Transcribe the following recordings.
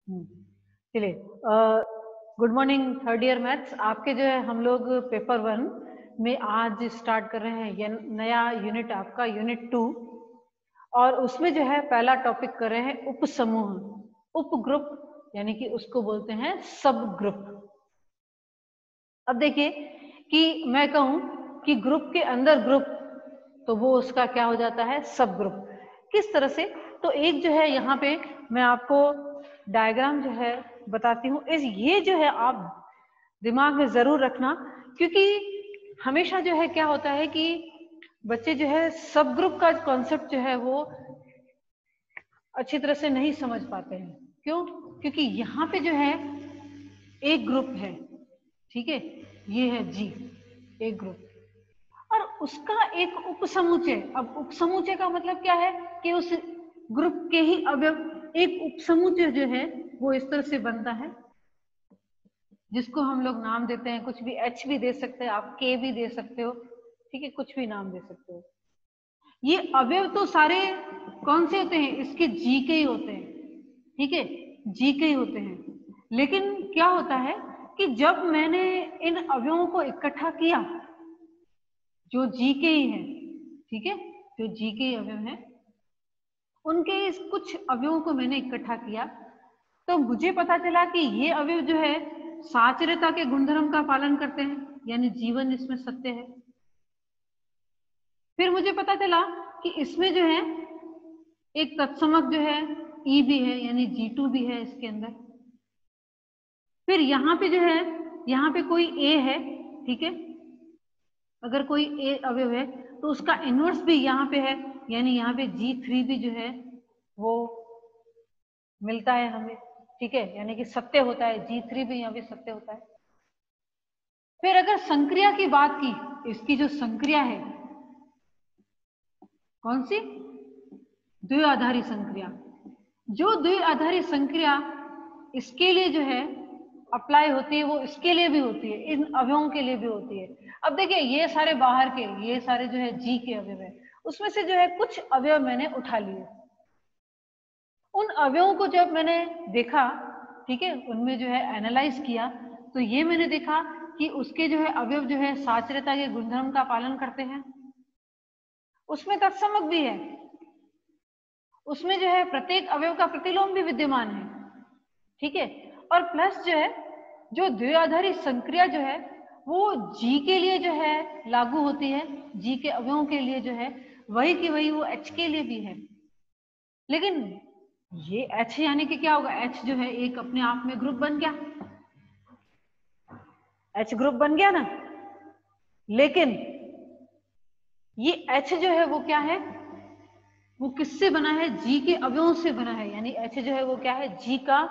चलिए, good morning third year maths. आपके जो है हम लोग पेपर 1 में आज स्टार्ट कर रहे हैं ये नया यूनिट, आपका यूनिट 2। और उसमें जो है पहला टॉपिक कर रहे हैं उपसमूह, उप ग्रुप, यानी कि उसको बोलते हैं सब ग्रुप। अब देखिए कि मैं कहूं कि ग्रुप के अंदर ग्रुप, तो वो उसका क्या हो जाता है, सब ग्रुप। किस तरह से, तो एक जो है यहाँ पे मैं आपको डायग्राम जो है बताती हूँ। ये जो है आप दिमाग में जरूर रखना, क्योंकि हमेशा जो है क्या होता है कि बच्चे जो है सब ग्रुप का कॉन्सेप्ट जो है वो अच्छी तरह से नहीं समझ पाते हैं। क्यों? क्योंकि यहाँ पे जो है एक ग्रुप है, ठीक है, ये है जी, एक ग्रुप, और उसका एक उपसमुच्चय। अब उपसमुच्चय का मतलब क्या है कि उस ग्रुप के ही अवयव, एक उपसमुच्चय जो है वो इस तरह से बनता है, जिसको हम लोग नाम देते हैं, कुछ भी एच भी दे सकते हैं आप, के भी दे सकते हो, ठीक है, कुछ भी नाम दे सकते हो। ये अवयव तो सारे कौन से होते हैं, इसके जी के ही होते हैं, ठीक है, जी के ही होते हैं। लेकिन क्या होता है कि जब मैंने इन अवयवों को इकट्ठा किया, जो जी के ही है, ठीक है, जो जी के ही अवयव है, उनके इस कुछ अवयवों को मैंने इकट्ठा किया, तो मुझे पता चला कि ये अवयव जो है साचर्यता के गुणधर्म का पालन करते हैं, यानी जीवन इसमें सत्य है। फिर मुझे पता चला कि इसमें जो है एक तत्समक जो है ई भी है, यानी G2 भी है इसके अंदर। फिर यहाँ पे जो है, यहाँ पे कोई ए है, ठीक है, अगर कोई ए अवयव है तो उसका इनवर्स भी यहाँ पे है, यानी यहाँ पे G3 भी जो है वो मिलता है हमें, ठीक है, यानी कि सत्य होता है, G3 भी यहाँ पे सत्य होता है। फिर अगर संक्रिया की बात की, इसकी जो संक्रिया है, कौन सी, द्विआधारी संक्रिया, जो द्विआधारी संक्रिया इसके लिए जो है अप्लाई होती है, वो इसके लिए भी होती है, इन अवयवों के लिए भी होती है। अब देखिए ये सारे बाहर के, ये सारे जो है जी के अवयव है, उसमें से जो है कुछ अवयव मैंने उठा लिए। उन अवयवों को जब मैंने देखा, ठीक है, उनमें जो है एनालाइज किया, तो ये मैंने देखा कि उसके जो है अवयव जो है साचर्यता के गुणधर्म का पालन करते हैं, उसमें तत्समक भी है, उसमें जो है प्रत्येक अवयव का प्रतिलोम भी विद्यमान है, ठीक है, और प्लस जो है जो द्विआधारी संक्रिया जो है वो जी के लिए जो है लागू होती है, जी के अवयवों के लिए जो है वही की वही वो एच के लिए भी है। लेकिन ये एच यानी कि क्या होगा, एच जो है एक अपने आप में ग्रुप बन गया, एच ग्रुप बन गया ना। लेकिन ये एच जो है वो क्या है, वो किससे बना है, जी के अवयवों से बना है, यानी एच जो है वो क्या है, जी का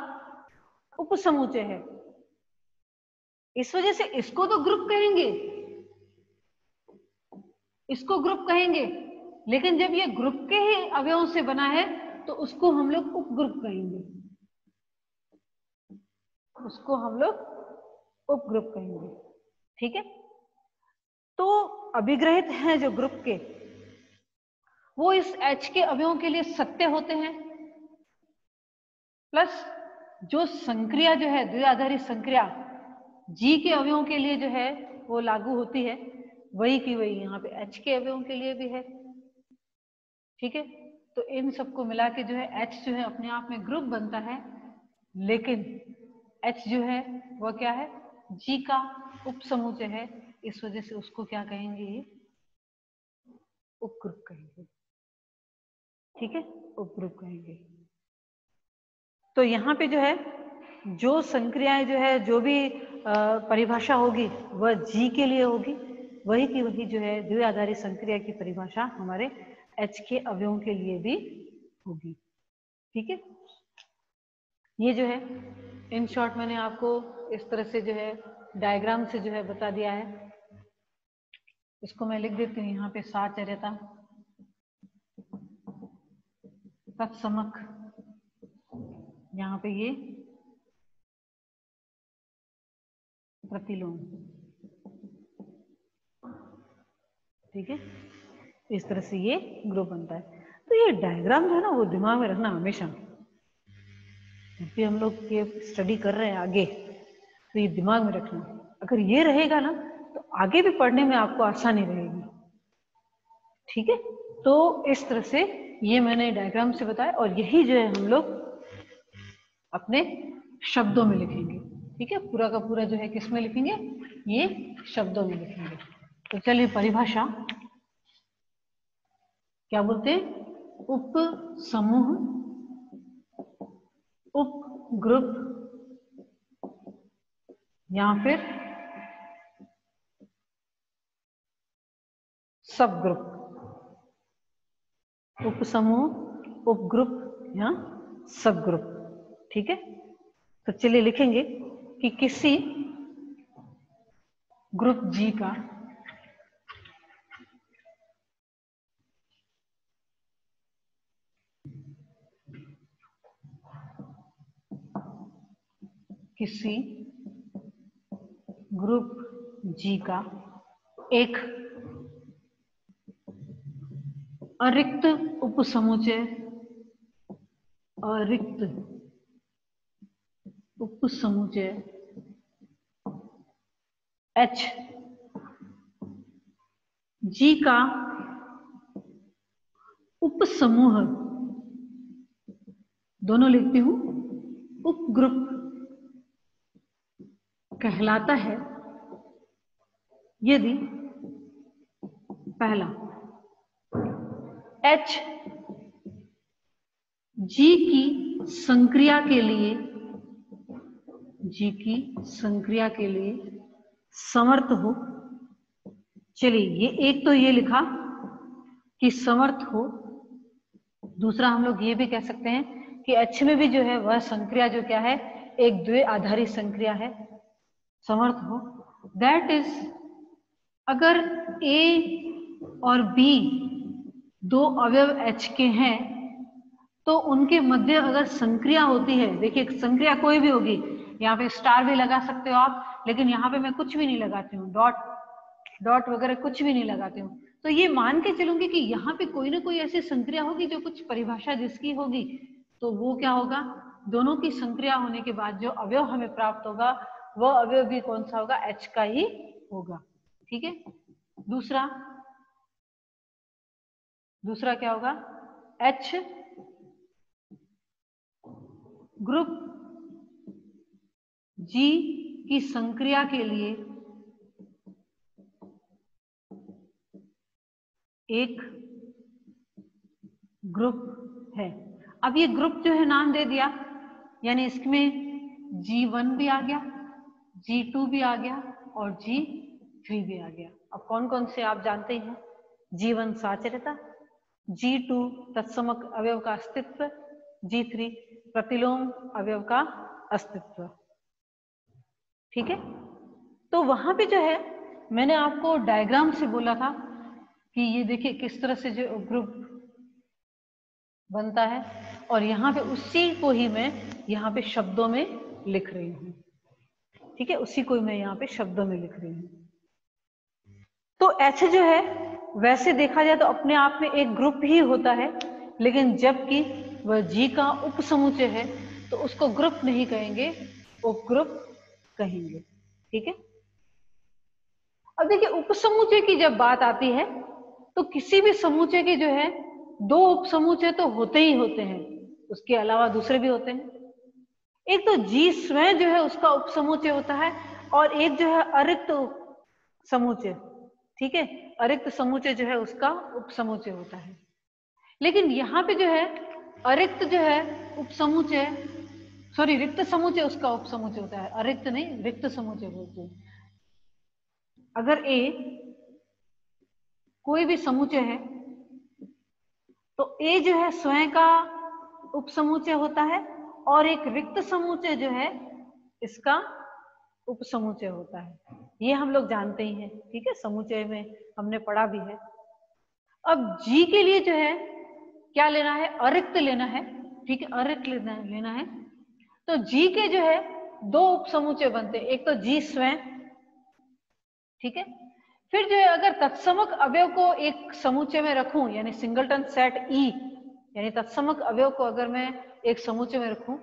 उपसमुच्चय है। इस वजह से इसको तो ग्रुप कहेंगे, इसको ग्रुप कहेंगे, लेकिन जब ये ग्रुप के ही अवयवों से बना है तो उसको हम लोग उपग्रुप कहेंगे, उसको हम लोग उपग्रुप कहेंगे, ठीक है। तो अभिग्रहित हैं जो ग्रुप के, वो इस H के अवयवों के लिए सत्य होते हैं, प्लस जो संक्रिया जो है द्विआधारी संक्रिया जी के अवयवों के लिए जो है वो लागू होती है, वही की वही यहाँ पे H के अवयवों के लिए भी है, ठीक है। तो इन सबको मिला के जो है H जो है अपने आप में ग्रुप बनता है, लेकिन H जो है वह क्या है, G का उपसमुच्चय है, इस वजह से उसको क्या कहेंगे, ये उपग्रुप कहेंगे, ठीक है, उपग्रुप कहेंगे। तो यहाँ पे जो है जो संक्रियाएं जो है, जो भी परिभाषा होगी वह जी के लिए होगी, वही की वही जो है द्विआधारी संक्रिया की परिभाषा हमारे एच के अवयवों के लिए भी होगी, ठीक है। ये जो है इन शॉर्ट मैंने आपको इस तरह से जो है डायग्राम से जो है बता दिया है। इसको मैं लिख देती हूँ यहाँ पे, साचर्यता, तत्समक, यहाँ पे ये प्रतिलोम, ठीक है, इस तरह से ये ग्रुप बनता है। तो ये डायग्राम जो है ना वो दिमाग में रखना हमेशा, जब भी हम लोग ये स्टडी कर रहे हैं आगे, तो ये दिमाग में रखना, अगर ये रहेगा ना तो आगे भी पढ़ने में आपको आसानी रहेगी। ठीक है, तो इस तरह से ये मैंने डायग्राम से बताया, और यही जो है हम लोग अपने शब्दों में लिखेंगे। ठीक है, पूरा का पूरा जो है किस में लिखेंगे, ये शब्दों में लिखेंगे। तो चलिए, परिभाषा क्या बोलते हैं, उप समूह, उप ग्रुप, या फिर सब ग्रुप। उप समूह, उप ग्रुप या सब ग्रुप। ठीक है, तो चलिए लिखेंगे कि किसी ग्रुप जी का किसी ग्रुप जी का एक अरिक्त उपसमुच्चय, अरिक्त उपसमुच्चय H जी का उपसमूह, दोनों लिखती हूं, उपग्रुप कहलाता है यदि पहला H जी की संक्रिया के लिए, जी की संक्रिया के लिए समर्थ हो। चलिए, ये एक तो ये लिखा कि समर्थ हो, दूसरा हम लोग ये भी कह सकते हैं कि H में भी जो है वह संक्रिया जो क्या है, एक द्वे आधारी संक्रिया है, समर्थ हो। दैट इज, अगर A और B दो अवयव H के हैं तो उनके मध्य अगर संक्रिया होती है, देखिए संक्रिया कोई भी होगी, यहाँ पे स्टार भी लगा सकते हो आप, लेकिन यहाँ पे मैं कुछ भी नहीं लगाती हूँ, डॉट वगैरह कुछ भी नहीं लगाती हूँ, तो ये मान के चलूंगी कि यहाँ पे कोई ना कोई ऐसी संक्रिया होगी जो कुछ परिभाषा जिसकी होगी, तो वो क्या होगा, दोनों की संक्रिया होने के बाद जो अवयव हमें प्राप्त होगा वह अवयव भी कौन सा होगा, H का ही होगा। ठीक है, दूसरा क्या होगा, H ग्रुप जी की संक्रिया के लिए एक ग्रुप है। अब ये ग्रुप जो है नाम दे दिया, यानी इसमें G1 भी आ गया, G2 भी आ गया और G3 भी आ गया। अब कौन कौन से आप जानते हैं, G1 साचर्यता, G2 तत्समक अवयव का अस्तित्व, G3 प्रतिलोम अवयव का अस्तित्व। ठीक है, तो वहां पे जो है मैंने आपको डायग्राम से बोला था कि ये देखिए किस तरह से जो ग्रुप बनता है, और यहाँ पे उसी को ही मैं यहाँ पे शब्दों में लिख रही हूँ। ठीक है, उसी को मैं यहाँ पे शब्दों में लिख रही हूँ। तो H जो है वैसे देखा जाए तो अपने आप में एक ग्रुप ही होता है, लेकिन जबकि वह G का उपसमुच्चय है तो उसको ग्रुप नहीं कहेंगे, उपग्रुप कहेंगे। ठीक है, अब देखिए उपसमुच्चय की जब बात आती है तो किसी भी समुच्चय के जो है दो उपसमुच्चय तो होते ही होते हैं, उसके अलावा दूसरे भी होते हैं। एक तो G स्वयं जो है उसका उपसमुच्चय होता है, और एक जो है अरिक्त समुच्चय। ठीक है, अरिक्त समुच्चय जो है उसका उपसमुच्चय होता है। लेकिन यहाँ पे जो है अरिक्त जो है उपसमुच्चय, सॉरी रिक्त समुच्चय उसका उपसमुच्चय होता है, अरिक्त नहीं, रिक्त समुच्चय बोलते हैं। अगर A कोई भी समुच्चय है तो A जो है स्वयं का उपसमुच्चय होता है, और एक रिक्त समुच्चय जो है इसका उपसमुच्चय होता है। ये हम लोग जानते ही हैं। ठीक है, समुच्चय में हमने पढ़ा भी है। अब G के लिए जो है क्या लेना है, अरिक्त लेना है। ठीक है, अरिक्त लेना है। तो G के जो है दो उपसमुच्चय बनते हैं, एक तो G स्वयं, ठीक है, फिर जो है अगर तत्समक अवयव को एक समुच्चय में रखूं, यानी सिंगलटन सेट E, यानी तत्समक अवयव को अगर मैं एक समुच्चय में रखूं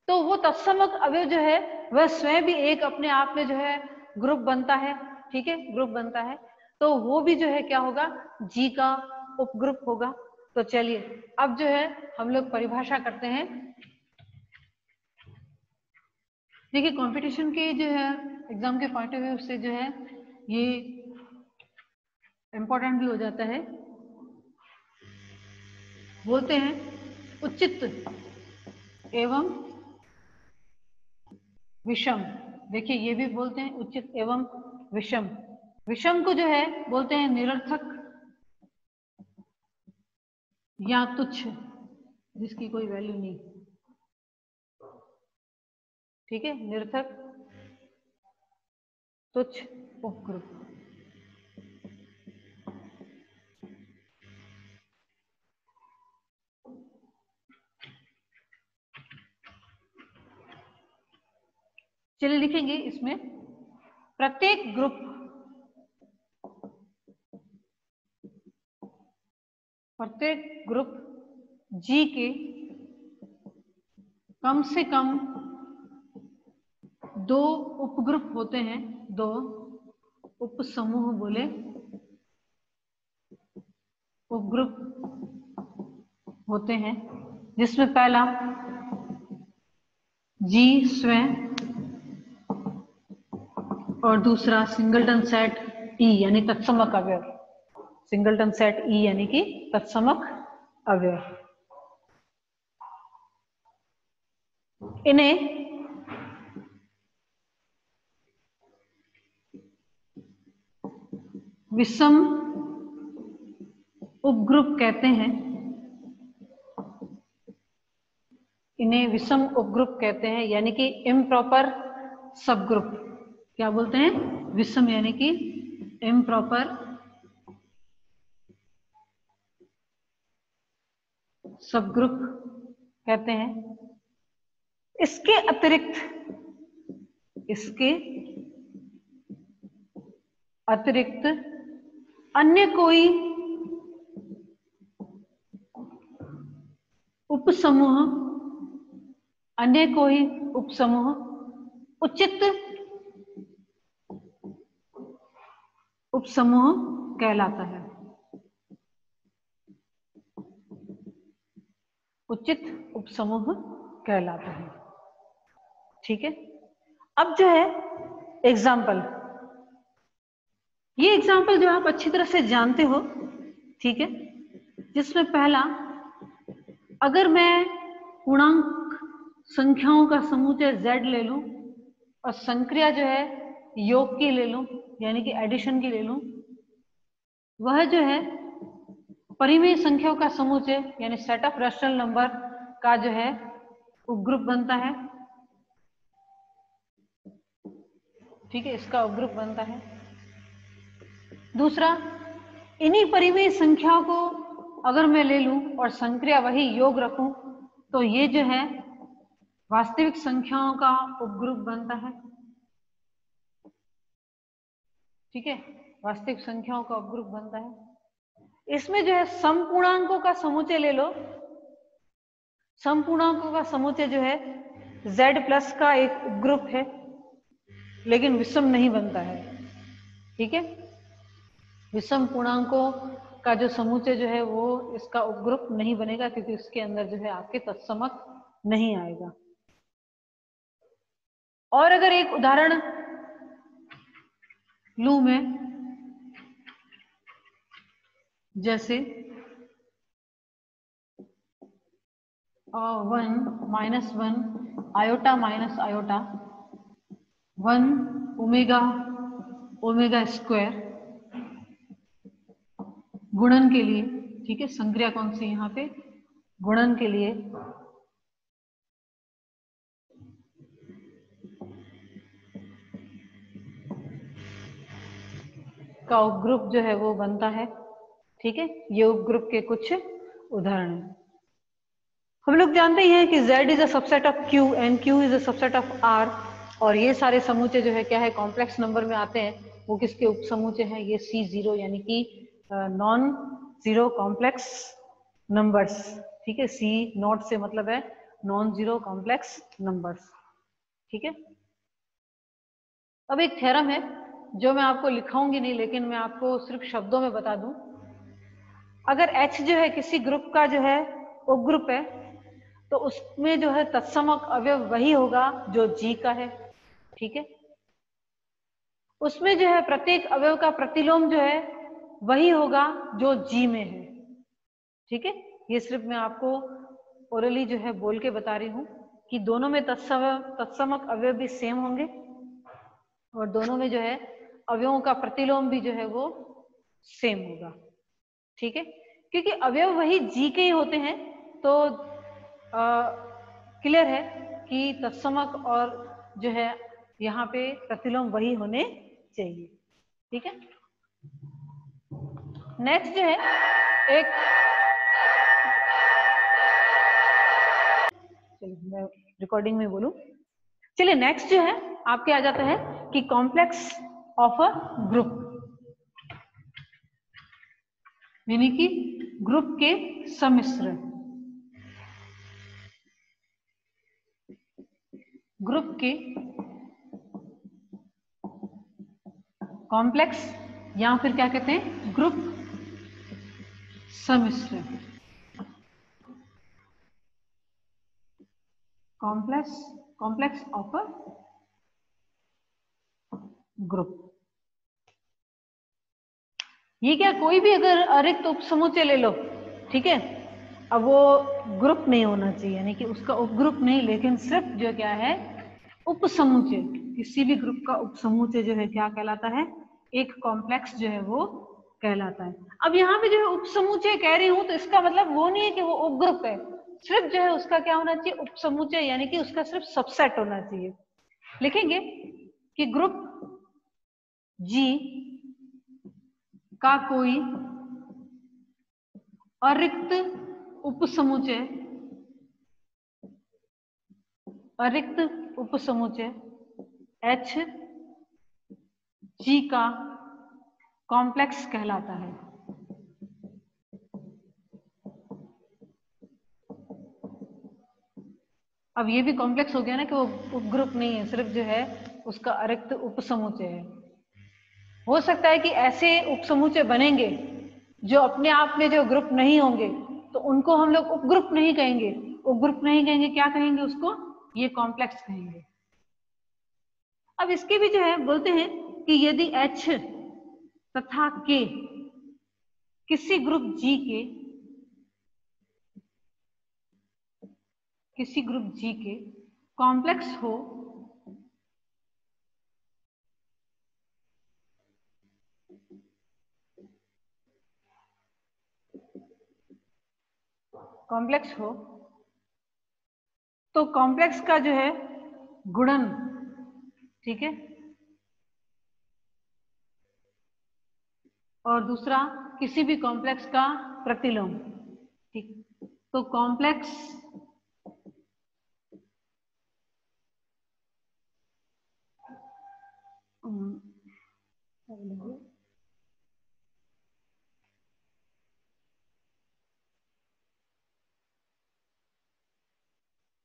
तो वो तत्समक अवयव जो है वह स्वयं भी एक अपने आप में जो है ग्रुप बनता है, ठीक है, ग्रुप बनता है। तो वो भी जो है क्या होगा, जी का उपग्रुप होगा। तो चलिए अब जो है हम लोग परिभाषा करते हैं। देखिए कंपटीशन के जो है एग्जाम के पॉइंट ऑफ व्यू से जो है ये इंपॉर्टेंट भी हो जाता है। बोलते हैं उचित एवं विषम। देखिए ये भी बोलते हैं उचित एवं विषम। विषम को जो है बोलते हैं निरर्थक या तुच्छ, जिसकी कोई वैल्यू नहीं, ठीक है, निरर्थक तुच्छ उपग्रुप। चलिए लिखेंगे इसमें प्रत्येक ग्रुप जी के कम से कम 2 उपग्रुप होते हैं, 2 उपसमूह बोले, उपग्रुप होते हैं, जिसमें पहला जी स्वयं और दूसरा सिंगलटन सेट ई यानी तत्समक अवयव। सिंगलटन सेट ई यानी कि तत्समक अवयव। इन्हें विषम उपग्रुप कहते हैं। इन्हें विषम उपग्रुप कहते हैं, यानी कि इम्प्रॉपर सबग्रुप। क्या बोलते हैं, विषम यानी कि इम्प्रॉपर सबग्रुप कहते हैं। इसके अतिरिक्त अन्य कोई उपसमूह उचित उपसमूह कहलाता है। उचित उपसमूह कहलाता है, ठीक है। अब जो है एग्जाम्पल, ये एग्जाम्पल जो आप अच्छी तरह से जानते हो, ठीक है, जिसमें पहला, अगर मैं पूर्णांक संख्याओं का समुच्चय z ले लूं और संक्रिया जो है योग की ले लूं यानी कि एडिशन की ले लूं, वह जो है परिमेय संख्याओं का समुच्चय यानी सेट ऑफ रैशनल नंबर का जो है उपग्रुप बनता है, ठीक है, इसका उपग्रुप बनता है। दूसरा, इन्हीं परिमेय संख्याओं को अगर मैं ले लूं और संक्रिया वही योग रखूं तो ये जो है वास्तविक संख्याओं का उपग्रुप बनता है, ठीक है, वास्तविक संख्याओं का उपग्रुप बनता है। इसमें जो है समपूर्णांकों का समुच्चय ले लो, समपूर्णांकों का समुच्चय जो है z प्लस का एक उपग्रुप है, लेकिन विषम नहीं बनता है, ठीक है। विषम पूर्णांकों का जो समुच्चय जो है वो इसका उपग्रुप नहीं बनेगा, क्योंकि इसके अंदर जो है आपके तत्समक नहीं आएगा। और अगर एक उदाहरण लूं मैं, जैसे 1 iota minus iota 1 omega square गुणन के लिए, ठीक है, संक्रिया कौन सी यहाँ पे, गुणन के लिए का उपग्रुप जो है वो बनता है, ठीक है। ये उपग्रुप के कुछ उदाहरण हैं। हम लोग जानते ही हैं कि Z is a subset of Q and Q is a subset of R, और ये सारे समूचे जो है क्या है, कॉम्प्लेक्स नंबर में आते हैं। वो किसके उपसमूचे हैं, ये C0 यानी कि नॉन जीरो कॉम्प्लेक्स नंबर्स, ठीक है। C नॉट से मतलब है नॉन जीरो कॉम्प्लेक्स नंबर्स। ठीक है, अब एक थ्योरम है जो मैं आपको लिखाऊंगी नहीं, लेकिन मैं आपको सिर्फ शब्दों में बता दूं। अगर H जो है किसी ग्रुप का जो है उपग्रुप है, तो उसमें जो है तत्समक अवयव वही होगा जो G का है। ठीक है, उसमें जो है प्रत्येक अवयव का प्रतिलोम जो है वही होगा जो G में है। ठीक है, ये सिर्फ मैं आपको ओरली जो है बोल के बता रही हूं कि दोनों में तत्समक अवयव भी सेम होंगे और दोनों में जो है अवयवों का प्रतिलोम भी जो है वो सेम होगा। ठीक है, क्योंकि अवयव वही G के ही होते हैं, तो क्लियर है कि तत्समक और जो है यहाँ पे प्रतिलोम वही होने चाहिए। ठीक है, नेक्स्ट जो है एक, चलिए मैं रिकॉर्डिंग में बोलूं, चलिए नेक्स्ट जो है आपके आ जाता है कि कॉम्प्लेक्स ऑफ अ ग्रुप, यानी कि ग्रुप के सम्मिश्र, ग्रुप के कॉम्प्लेक्स या फिर क्या कहते हैं ग्रुप सम्मिश्र, कॉम्प्लेक्स ऑफ अ ग्रुप। ये क्या कोई भी अगर अरिक्त उपसमुच्चय ले लो, ठीक है, अब वो ग्रुप नहीं होना चाहिए, यानी कि उसका उपग्रुप नहीं, लेकिन सिर्फ जो क्या है उपसमुच्चय, किसी भी ग्रुप का उपसमुच्चय जो है क्या कहलाता है, एक कॉम्प्लेक्स जो है वो कहलाता है। अब यहाँ पे जो है उपसमुच्चय कह रही हूं तो इसका मतलब वो नहीं है कि वो उपग्रुप है, सिर्फ जो है उसका क्या होना चाहिए उपसमुच्चय, यानी कि उसका सिर्फ सबसेट होना चाहिए। लिखेंगे कि ग्रुप जी का कोई अरिक्त उपसमुच्चय, अरिक्त उपसमुच्चय H G का कॉम्प्लेक्स कहलाता है। अब ये भी कॉम्प्लेक्स हो गया ना कि वो उपग्रुप नहीं है, सिर्फ जो है उसका अरिक्त उपसमुच्चय है। हो सकता है कि ऐसे उपसमुच्चय बनेंगे जो अपने आप में जो ग्रुप नहीं होंगे, तो उनको हम लोग उपग्रुप नहीं कहेंगे, उपग्रुप नहीं कहेंगे, क्या कहेंगे उसको, ये कॉम्प्लेक्स कहेंगे। अब इसके भी जो है बोलते हैं कि यदि H तथा K किसी ग्रुप G के, किसी ग्रुप G के कॉम्प्लेक्स हो, कॉम्प्लेक्स हो, तो कॉम्प्लेक्स का जो है गुणन, ठीक है, और दूसरा किसी भी कॉम्प्लेक्स का प्रतिलोम। ठीक, तो कॉम्प्लेक्स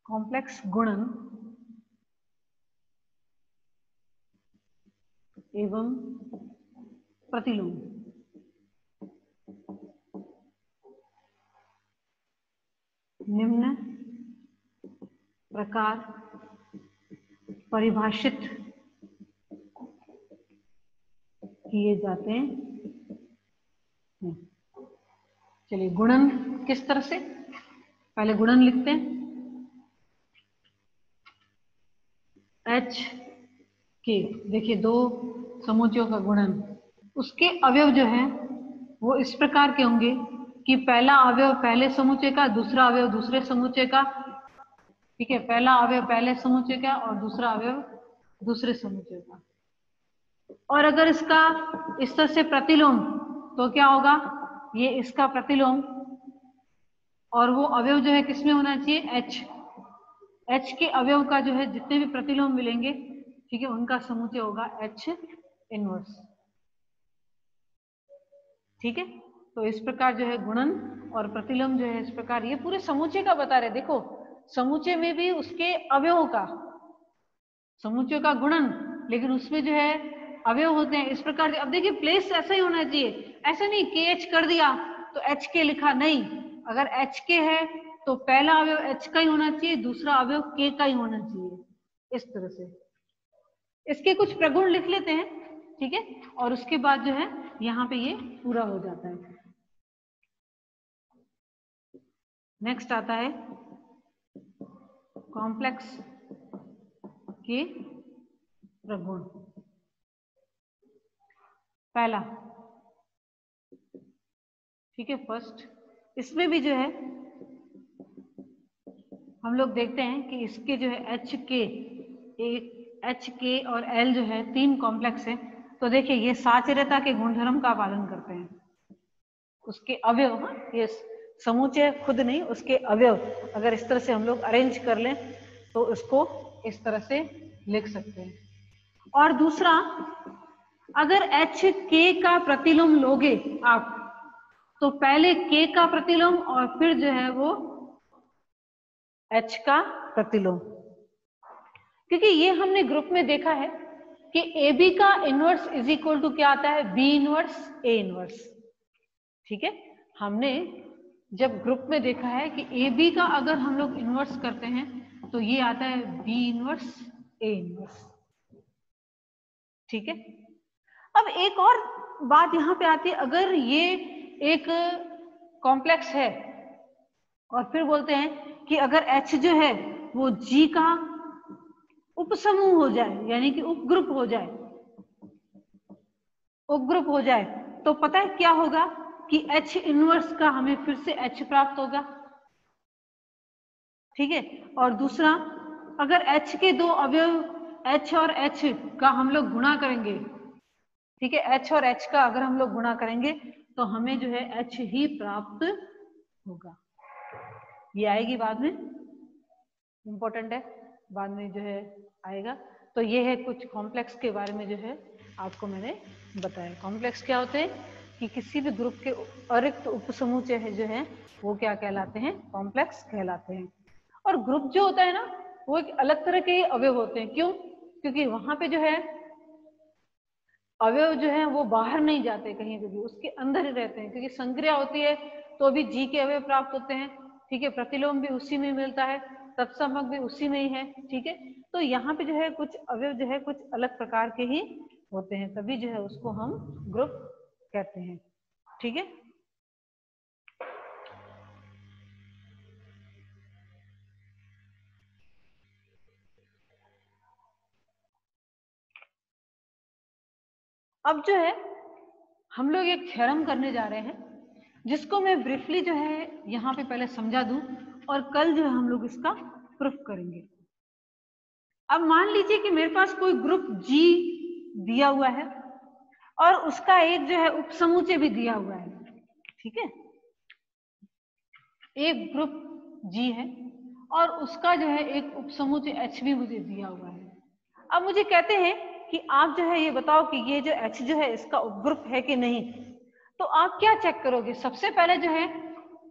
कॉम्प्लेक्स गुणन एवं प्रतिलोम निम्न प्रकार परिभाषित किए जाते हैं। चलिए गुणन किस तरह से, पहले गुणन लिखते हैं, H के, देखिए दो समुच्चयों का गुणन, उसके अवयव जो है वो इस प्रकार के होंगे कि पहला अवयव पहले समुच्चय का, दूसरा अवयव दूसरे समुच्चय का। ठीक है, पहला अवयव पहले समुच्चय का और दूसरा अवयव दूसरे समुच्चय का। और अगर इसका इस तरह से प्रतिलोम, तो क्या होगा, ये इसका प्रतिलोम, और वो अवयव जो है किसमें होना चाहिए, H के अवयव का जो है जितने भी प्रतिलोम मिलेंगे, ठीक है, उनका समुच्चय होगा H इनवर्स। ठीक है, तो इस प्रकार जो है गुणन और प्रतिलोम जो है इस प्रकार, ये पूरे समुच्चय का बता रहे। देखो समुच्चय में भी उसके अवयवों का, समुच्चय का गुणन, लेकिन उसमें जो है अवयव होते हैं इस प्रकार से। अब देखिए प्लेस ऐसा ही होना चाहिए, ऐसा नहीं KH कर दिया तो HK लिखा, नहीं, अगर HK है तो पहला अवयव H का ही होना चाहिए, दूसरा अवयव K का ही होना चाहिए, इस तरह से। इसके कुछ प्रगुण लिख लेते हैं, ठीक है, और उसके बाद जो है यहाँ पे ये पूरा हो जाता है। नेक्स्ट आता है कॉम्प्लेक्स के प्रगुण। पहला, ठीक है, फर्स्ट, इसमें भी जो है हम लोग देखते हैं कि इसके जो है HK और L जो है 3 कॉम्प्लेक्स है। तो देखिए ये साचर्यता के गुणधर्म का पालन करते हैं, उसके अवयव, हाँ, ये समुच्चय खुद नहीं, उसके अवयव अगर इस तरह से हम लोग अरेंज कर लें तो उसको इस तरह से लिख सकते हैं। और दूसरा, अगर HK का प्रतिलोम लोगे आप तो पहले K का प्रतिलोम और फिर जो है वो H का प्रतिलोम, क्योंकि ये हमने ग्रुप में देखा है कि AB का इनवर्स इज इक्वल टू क्या आता है, B इनवर्स A इनवर्स, ठीक है। हमने जब ग्रुप में देखा है कि AB का अगर हम लोग इनवर्स करते हैं तो ये आता है B इनवर्स A इनवर्स, ठीक है। अब एक और बात यहाँ पे आती है, अगर ये एक कॉम्प्लेक्स है और फिर बोलते हैं कि अगर H जो है वो G का उपसमूह हो जाए, यानी कि उपग्रुप हो जाए, उपग्रुप हो जाए, तो पता है क्या होगा कि H इनवर्स का हमें फिर से H प्राप्त होगा, ठीक है। और दूसरा, अगर H के दो अवयव H और H का हम लोग गुणा करेंगे, ठीक है, H और H का अगर हम लोग गुणा करेंगे तो हमें जो है H ही प्राप्त होगा। ये आएगी बाद में, इंपॉर्टेंट है, बाद में जो है आएगा। तो ये है कुछ कॉम्प्लेक्स के बारे में जो है आपको मैंने बताया। कॉम्प्लेक्स क्या होते हैं कि किसी भी ग्रुप के अतिरिक्त उपसमुच्चय है जो है वो क्या कहलाते हैं, कॉम्प्लेक्स कहलाते हैं। और ग्रुप जो होता है ना वो एक अलग तरह के अवयव होते हैं। क्यों? क्योंकि वहां पे जो है अवयव जो है वो बाहर नहीं जाते कहीं पे भी, उसके अंदर ही रहते हैं, क्योंकि संक्रिया होती है तो भी G के अवयव प्राप्त होते हैं, ठीक है, प्रतिलोम भी उसी में मिलता है, तत्समक भी उसी में ही है, ठीक है। तो यहाँ पे जो है कुछ अवयव जो है कुछ अलग प्रकार के ही होते हैं, तभी जो है उसको हम ग्रुप कहते हैं, ठीक है। अब जो है हम लोग एक थ्योरम करने जा रहे हैं जिसको मैं ब्रीफली जो है यहाँ पे पहले समझा दूं और कल जो है हम लोग इसका प्रूफ करेंगे। अब मान लीजिए कि मेरे पास कोई ग्रुप G दिया हुआ है और उसका एक जो है उपसमुच्चय भी दिया हुआ है, ठीक है। एक ग्रुप G है और उसका जो है एक उपसमुच्चय H भी मुझे दिया हुआ है। अब मुझे कहते हैं कि आप जो है ये बताओ कि ये जो H जो है इसका उपग्रुप है कि नहीं। तो आप क्या चेक करोगे? सबसे पहले जो है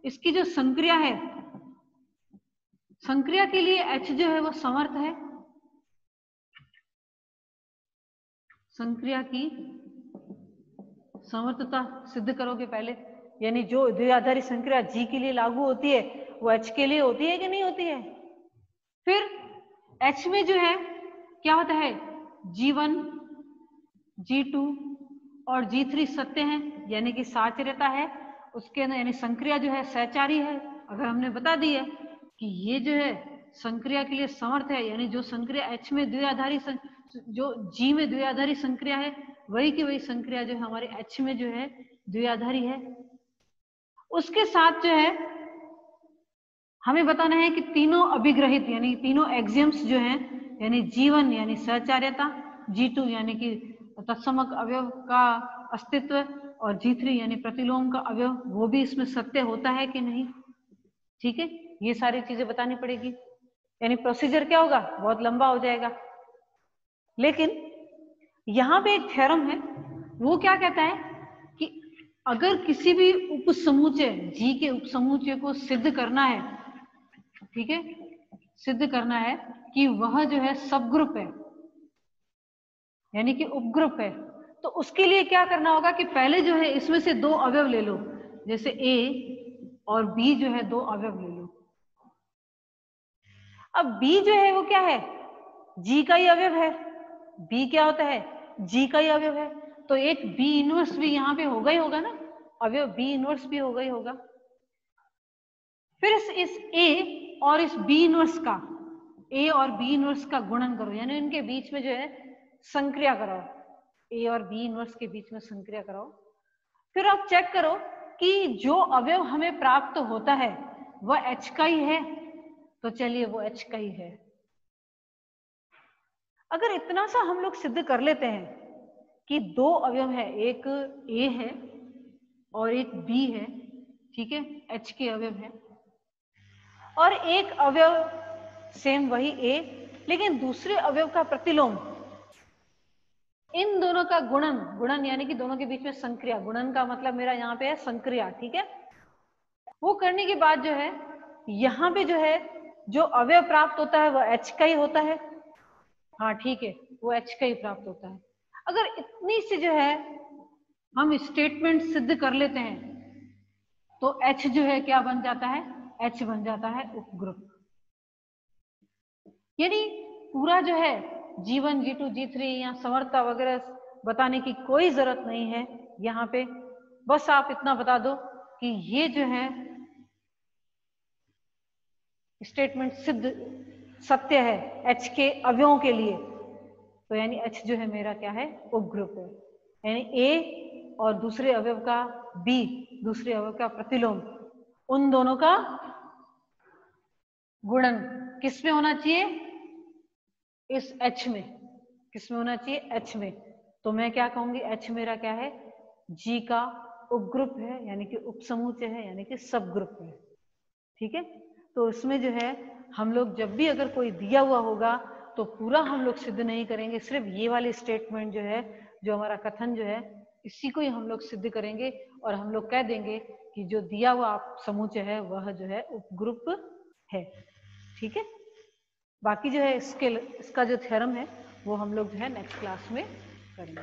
इसकी जो संक्रिया है, संक्रिया के लिए H जो है वो समर्थ है, संक्रिया की समर्थता सिद्ध करोगे पहले, यानी जो द्विआधारी संक्रिया G के लिए लागू होती है वो H के लिए होती है कि नहीं होती है। फिर H में जो है क्या होता है, G1, G2 और G3 सत्य है, यानी कि साचर्यता है उसके अंदर, यानी संक्रिया जो है सहचारी है। अगर हमने बता दी है कि ये जो है संक्रिया के लिए समर्थ है, यानी जो संक्रिया H में द्विआधारी, जो G में द्विआधारी संक्रिया है वही की वही संक्रिया जो है हमारे H में जो है द्विआधारी है। उसके साथ जो है हमें बताना है कि तीनों अभिग्रहित यानी तीनों एक्सियम्स जो हैं, यानी G1 यानी सहचार्यता, G2 यानी कि तत्समक अवयव का अस्तित्व और G3 यानी प्रतिलोम का अवयव, वो भी इसमें सत्य होता है कि नहीं, ठीक है। ये सारी चीजें बतानी पड़ेगी, यानी प्रोसीजर क्या होगा, बहुत लंबा हो जाएगा। लेकिन यहाँ पे एक थ्योरम है, वो क्या कहता है कि अगर किसी भी उपसमुच्चय G के उपसमुच्चय को सिद्ध करना है, ठीक है, सिद्ध करना है कि वह जो है सब ग्रुप है, यानी कि उपग्रुप है। तो उसके लिए क्या करना होगा कि पहले जो है इसमें से दो अवयव ले लो, जैसे ए और बी जो है दो अवयव ले लो। अब बी जो है वो क्या है, जी का ही अवयव है। बी क्या होता है, जी का ही अवयव है। तो एक बी इनवर्स भी यहाँ पे होगा ही होगा ना, अवयव बी इनवर्स भी होगा ही होगा। फिर इस ए और इस बी इनवर्स का, ए और बी इनवर्स का गुणन करो, यानी इनके बीच में जो है संक्रिया कराओ, ए और बी इनवर्स के बीच में संक्रिया कराओ। फिर आप चेक करो कि जो अवयव हमें प्राप्त होता है वह H का ही है, तो चलिए वो H का ही है। अगर इतना सा हम लोग सिद्ध कर लेते हैं कि दो अवयव है, एक A है और एक B है, ठीक है, H के अवयव है, और एक अवयव सेम वही A लेकिन दूसरे अवयव का प्रतिलोम, इन दोनों का गुणन, गुणन यानी कि दोनों के बीच में संक्रिया, गुणन का मतलब मेरा यहाँ पे है संक्रिया, ठीक है। वो करने के बाद जो है यहाँ पे जो है जो अवयव प्राप्त होता है वह H का ही होता है। हाँ ठीक है, वो H का ही प्राप्त होता है। अगर इतनी से जो है हम स्टेटमेंट सिद्ध कर लेते हैं तो H जो है क्या बन जाता है, H बन जाता है उपग्रुप। यानी पूरा जो है G1, G2, G3 या समर्थता वगैरह बताने की कोई जरूरत नहीं है यहाँ पे, बस आप इतना बता दो कि ये जो है स्टेटमेंट सिद्ध सत्य है H के अवयवों के लिए, तो यानी H जो है मेरा क्या है, उपग्रुप है। यानी A और दूसरे अवयव का B, दूसरे अवयव का प्रतिलोम, उन दोनों का गुणन किस में होना चाहिए, इस H में। किस में होना चाहिए, H में। तो मैं क्या कहूंगी, H मेरा क्या है, G का उपग्रुप है, यानी कि उपसमुच्चय है, यानी कि सब ग्रुप है, ठीक है। तो इसमें जो है हम लोग जब भी अगर कोई दिया हुआ होगा तो पूरा हम लोग सिद्ध नहीं करेंगे, सिर्फ ये वाली स्टेटमेंट जो है, जो हमारा कथन जो है, इसी को ही हम लोग सिद्ध करेंगे और हम लोग कह देंगे कि जो दिया हुआ समुच्चय है वह जो है उपग्रुप है, ठीक है। बाकी जो है इसका जो थ्योरम है वो हम लोग जो है नेक्स्ट क्लास में करेंगे।